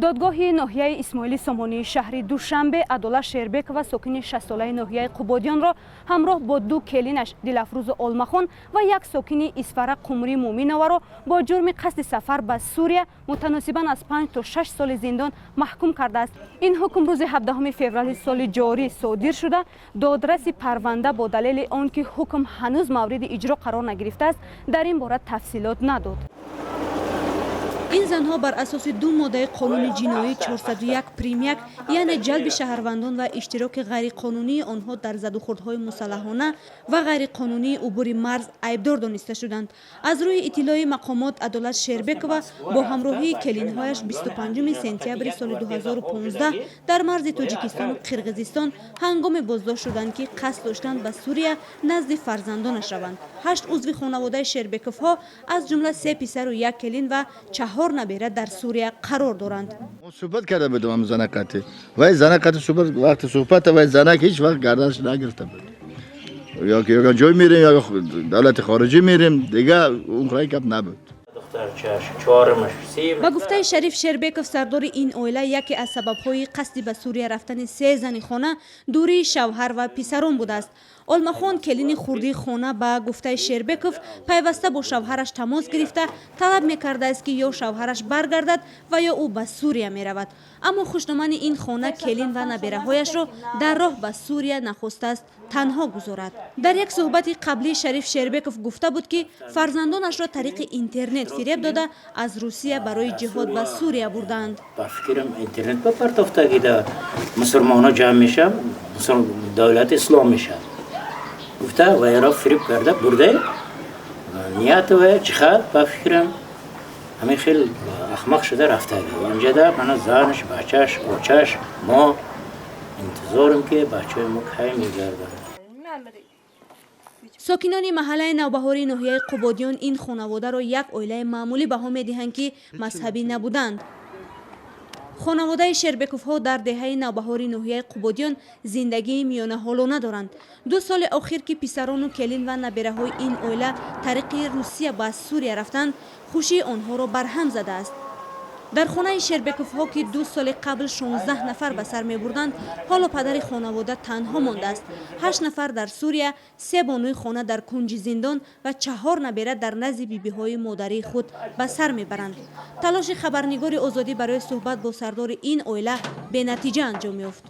دادگاه ناحیه اسماعیلی سامانی شهر دوشنبه عدالت شیربکова ساکن 60 ساله ناحیه قبادیان را همراه با دو کلینش دلافروز آلمخان و یک ساکن اسفره قمری مومینова را با جرم قصد سفر به سوریه متناسباً از 5 تا 6 سال زندان محکوم کرده است. این حکم روز 17 فوریه سال جاری صادر شده. دادرس پرونده با دلیل آنکه حکم هنوز مورد اجرا قرار نگرفته است در این باره تفصیلات نداد. این زنها بر اساس دو ماده قانون جنایی 401 پریم 1 یعنی جلب شهروندان و اشتراک غیرقانونی آنها در زدوخوردهای مسلحانه و غیرقانونی عبور مرز عیبدار دانسته شدند. از روی اطلاع مقامات عدالت شیربکova با همراهی کلینهایش 25 سپتامبر سال 2015 در مرز تاجیکستان و قرقیزستان هنگام بازداشت شدند که قصد داشتند به سوریه نزد فرزندانش روند. 8 عضو خانواده شیربکوف‌ها از جمله 3 پسر و 1 کلین و 4 نبیره در سوریه قرار دارند. صحبت کرده بودم زنکتی و زنکتی صحبت وقت صحبت و زنک هیچ وقت گردنش نگرفته بود. یا که جای میریم یا دولت خارجی میریم دیگه اون خواهی کپ نبود. با گفته شریف شیربکov سردار این عائله یکی از سبب‌های قصد به سوریه رفتن 3 زن خانه دوری شوهر و پسران بوده است. آلمخان کلین خردی خانه با گفته شیربکov پیوسته با شوهرش تماس گرفته طلب می‌کرده است که یا شوهرش برگردد و یا او به سوریه می‌رود. اما خوشنامان این خانه کلین و نبیره‌هایش را در راه به سوریه نخواسته است تنها گذارد. در یک صحبت قبلی شریف شیربکov گفته بود که فرزندانش را طریق اینترنت فریب داده از روسیه برای جهاد به سوریه بردند. با فکرم اینترنت با پرتافتگی دا مسلمان‌ها جمع میشن دولت اسلام میشن. گفته و ایران فریب کرده برده نیت و چخد با فکرم همین خیلی احمق شده رفته اینجا در من زنش بچهش بچهش ما انتظارم که بچه ما کی میگردن. ساکنان محله نوبهاری ناحیه قبادیان این خانواده را یک عائله معمولی بها می‌دهند که مذهبی نبودند. خانواده شیربکوف‌ها در دهه نوبهاری ناحیه قبادیان زندگی میانه حالانه دارند. 2 سال اخیر که پسران و کلین و نبیره‌های این عائله طریق روسیه به سوریه رفتند خوشی آنها را برهم زده است. در خانه شیربکوف‌ها که 2 سال قبل 16 نفر به سر می‌بردند حالا پدر خانواده تنها مانده است. 8 نفر در سوریه، 3 بانوی خانه در کنج زندان و 4 نبیره در نزد بیبی‌های مادری خود به سر می‌برند. تلاش خبرنگار آزادی برای صحبت با سردار این عائله به نتیجه انجام یافت.